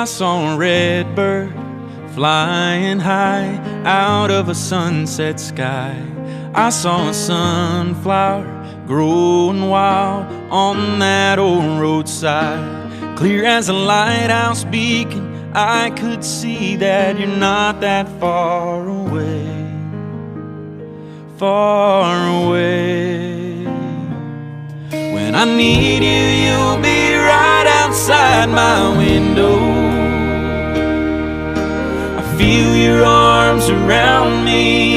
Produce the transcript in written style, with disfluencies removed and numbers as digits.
I saw a red bird flying high out of a sunset sky. I saw a sunflower growing wild on that old roadside. Clear as a lighthouse beacon, I could see that you're not that far away, far away. When I need you, you'll be right outside my window. I feel your arms around me